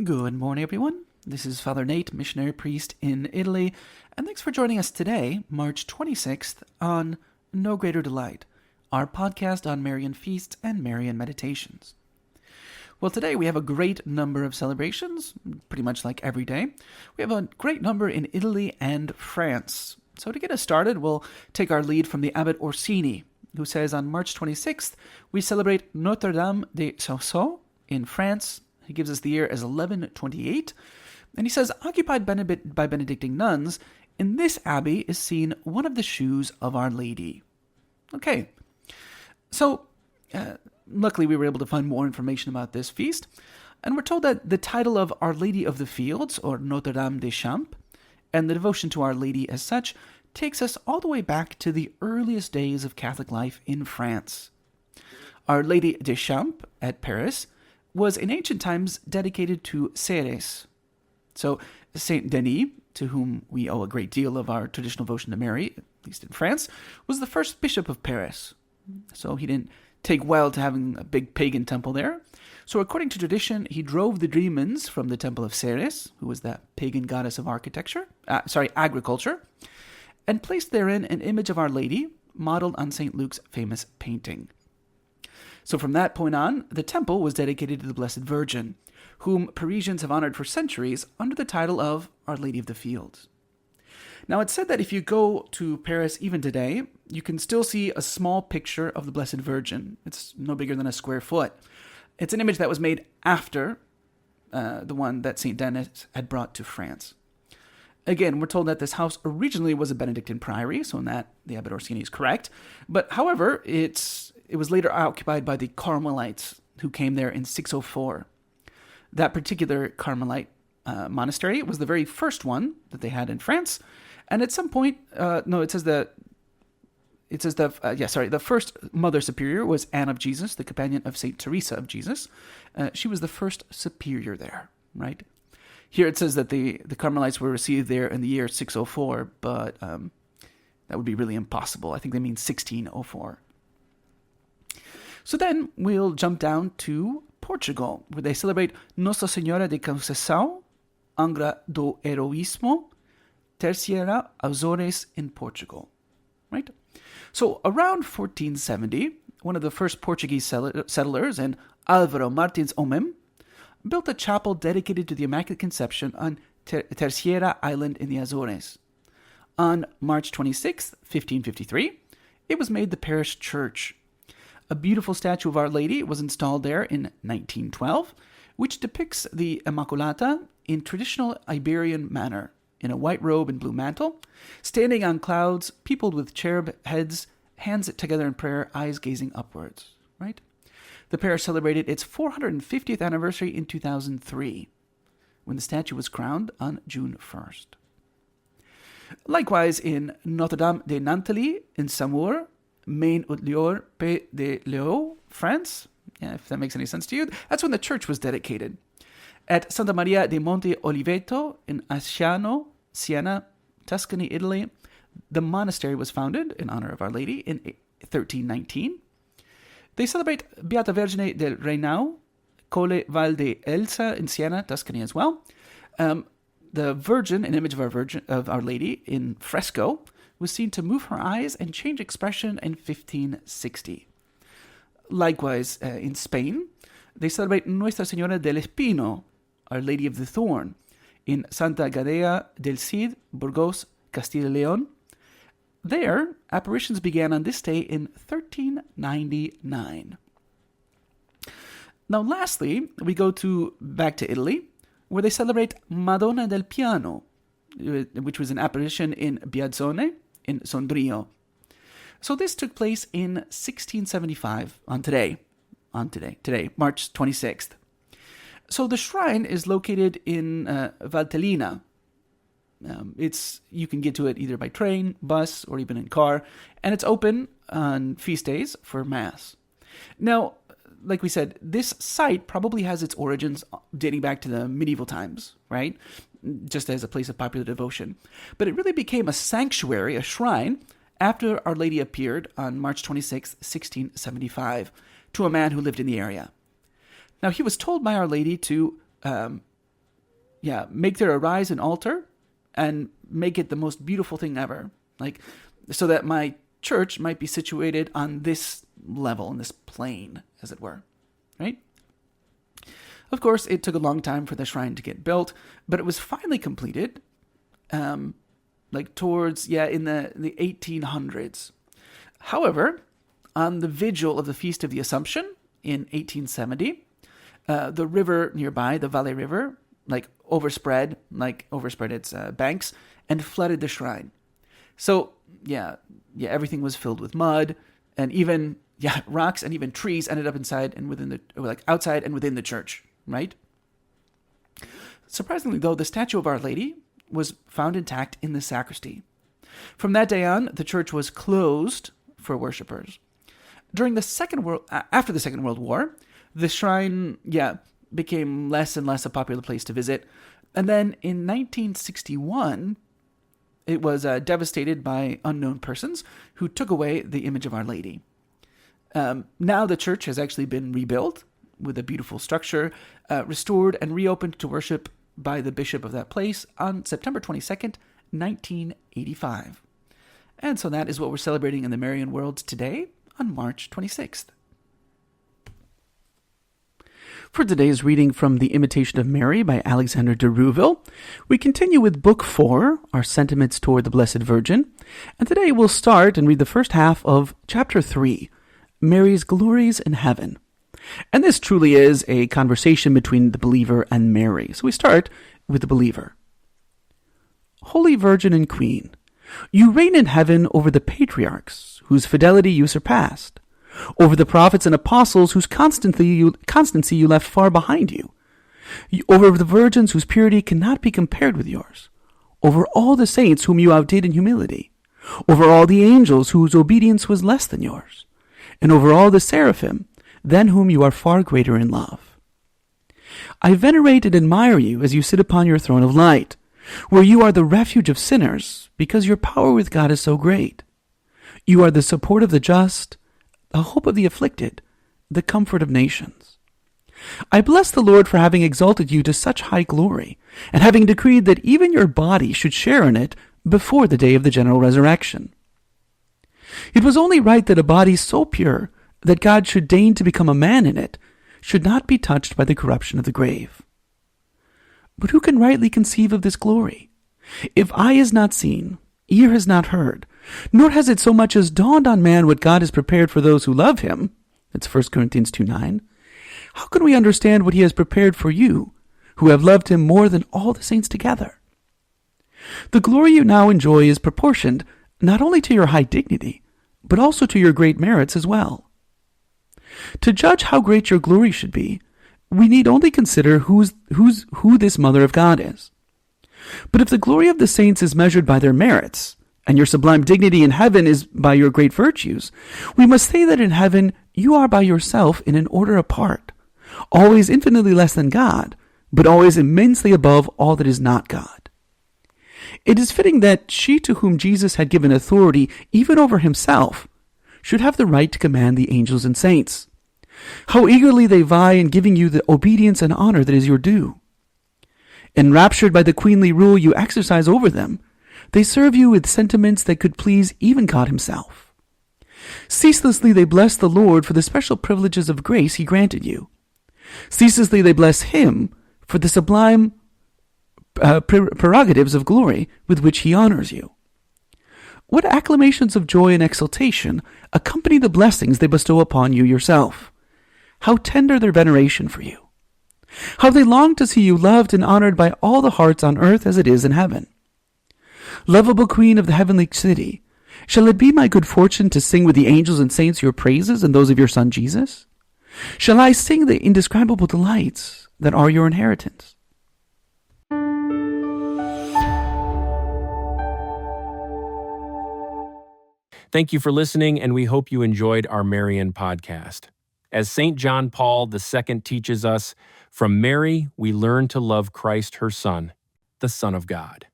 Good morning, everyone. This is Father Nate, missionary priest in Italy, and thanks for joining us today, March 26th, on No Greater Delight, our podcast on Marian feasts and Marian meditations. Well, today we have a great number of celebrations, pretty much like every day. We have a great number in Italy and France. So to get us started, we'll take our lead from the Abbot Orsini, who says on March 26th, we celebrate Notre Dame de Soissons in France. He gives us the year as 1128, and he says, occupied by Benedictine nuns, in this abbey is seen one of the shoes of Our Lady. Okay, so luckily we were able to find more information about this feast, and we're told that the title of Our Lady of the Fields, or Notre Dame des Champs, and the devotion to Our Lady as such, takes us all the way back to the earliest days of Catholic life in France. Our Lady des Champs at Paris was in ancient times dedicated to Ceres. So Saint Denis, to whom we owe a great deal of our traditional devotion to Mary, at least in France, was the first bishop of Paris. So he didn't take well to having a big pagan temple there. So according to tradition, he drove the demons from the temple of Ceres, who was that pagan goddess of agriculture, and placed therein an image of Our Lady, modeled on St. Luke's famous painting. So from that point on, the temple was dedicated to the Blessed Virgin, whom Parisians have honored for centuries under the title of Our Lady of the Fields. Now, it's said that if you go to Paris even today, you can still see a small picture of the Blessed Virgin. It's no bigger than a square foot. It's an image that was made after the one that St. Denis had brought to France. Again, we're told that this house originally was a Benedictine priory, so in that the Abbot Orsini is correct. But however, it was later occupied by the Carmelites, who came there in 604. That particular Carmelite monastery was the very first one that they had in France, and at some point, the first Mother Superior was Anne of Jesus, the companion of Saint Teresa of Jesus. She was the first superior there, right? Here it says that the Carmelites were received there in the year 604, but that would be really impossible. I think they mean 1604. So then we'll jump down to Portugal, where they celebrate Nossa Senhora de Conceição, Angra do Heroísmo, Terceira Azores in Portugal. Right? So around 1470, one of the first Portuguese settlers, and Álvaro Martins Homem, built a chapel dedicated to the Immaculate Conception on Terceira Island in the Azores. On March 26, 1553, it was made the parish church. A beautiful statue of Our Lady was installed there in 1912, which depicts the Immaculata in traditional Iberian manner, in a white robe and blue mantle, standing on clouds, peopled with cherub heads, hands together in prayer, eyes gazing upwards. Right? The parish celebrated its 450th anniversary in 2003, when the statue was crowned on June 1st. Likewise, in Notre Dame de Nantelly in Saumur, Maine-Haute-Loire, Pays de Léo, France, if that makes any sense to you, that's when the church was dedicated. At Santa Maria de Monte Oliveto in Asciano, Siena, Tuscany, Italy, the monastery was founded in honor of Our Lady in 1319. They celebrate Beata Vergine del Reinau, Colle Val de Elsa in Siena, Tuscany as well. The Virgin, an image of Our Lady in fresco, was seen to move her eyes and change expression in 1560. Likewise, in Spain, they celebrate Nuestra Señora del Espino, Our Lady of the Thorn, in Santa Gadea del Cid, Burgos, Castilla y León. There, apparitions began on this day in 1399. Now, lastly, we go back to Italy, where they celebrate Madonna del Piano, which was an apparition in Biazzone in Sondrio. So this took place in 1675, today, March 26th. So the shrine is located in Valtellina. You can get to it either by train, bus, or even in car, and it's open on feast days for Mass. Now, like we said, this site probably has its origins dating back to the medieval times, right? Just as a place of popular devotion. But it really became a sanctuary, a shrine, after Our Lady appeared on March 26, 1675, to a man who lived in the area. Now, he was told by Our Lady to make there arise an altar and make it the most beautiful thing ever. Like, so that my church might be situated on this level, in this plane, as it were, right? Of course, it took a long time for the shrine to get built, but it was finally completed, towards, in the 1800s. However, on the vigil of the Feast of the Assumption in 1870, the river nearby, the Valais River, overspread its banks and flooded the shrine. So, everything was filled with mud, and even, rocks and even trees ended up outside and within the church, right? Surprisingly, though, the statue of Our Lady was found intact in the sacristy. From that day on, the church was closed for worshippers. After the Second World War, the shrine, became less and less a popular place to visit. And then in 1961, it was devastated by unknown persons who took away the image of Our Lady. Now the church has actually been rebuilt with a beautiful structure, restored and reopened to worship by the bishop of that place on September 22nd, 1985. And so that is what we're celebrating in the Marian world today on March 26th. For today's reading from The Imitation of Mary by Alexander de Rouville, we continue with Book 4, our sentiments toward the Blessed Virgin, and today we'll start and read the first half of Chapter 3, Mary's Glories in Heaven. And this truly is a conversation between the believer and Mary. So we start with the believer. Holy Virgin and Queen, you reign in heaven over the patriarchs, whose fidelity you surpassed, over the prophets and apostles, whose constancy you left far behind you, over the virgins whose purity cannot be compared with yours, over all the saints whom you outdid in humility, over all the angels whose obedience was less than yours, and over all the seraphim, than whom you are far greater in love. I venerate and admire you as you sit upon your throne of light, where you are the refuge of sinners, because your power with God is so great. You are the support of the just, the hope of the afflicted, the comfort of nations. I bless the Lord for having exalted you to such high glory, and having decreed that even your body should share in it before the day of the general resurrection. It was only right that a body so pure that God should deign to become a man in it should not be touched by the corruption of the grave. But who can rightly conceive of this glory? If eye is not seen, ear has not heard, nor has it so much as dawned on man what God has prepared for those who love him, that's 1 Corinthians 2:9, how can we understand what he has prepared for you, who have loved him more than all the saints together? The glory you now enjoy is proportioned not only to your high dignity, but also to your great merits as well. To judge how great your glory should be, we need only consider who this Mother of God is. But if the glory of the saints is measured by their merits, and your sublime dignity in heaven is by your great virtues, we must say that in heaven you are by yourself in an order apart, always infinitely less than God, but always immensely above all that is not God. It is fitting that she to whom Jesus had given authority even over himself should have the right to command the angels and saints. How eagerly they vie in giving you the obedience and honor that is your due. Enraptured by the queenly rule you exercise over them, they serve you with sentiments that could please even God himself. Ceaselessly they bless the Lord for the special privileges of grace he granted you. Ceaselessly they bless him for the sublime prerogatives of glory with which he honors you. What acclamations of joy and exultation accompany the blessings they bestow upon you yourself. How tender their veneration for you. How they long to see you loved and honored by all the hearts on earth as it is in heaven. Lovable Queen of the heavenly city, shall it be my good fortune to sing with the angels and saints your praises and those of your Son Jesus? Shall I sing the indescribable delights that are your inheritance? Thank you for listening, and we hope you enjoyed our Marian podcast. As St. John Paul II teaches us, from Mary we learn to love Christ, her Son, the Son of God.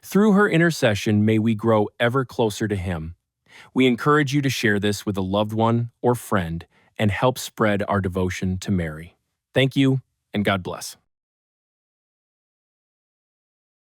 Through her intercession, may we grow ever closer to him. We encourage you to share this with a loved one or friend and help spread our devotion to Mary. Thank you, and God bless.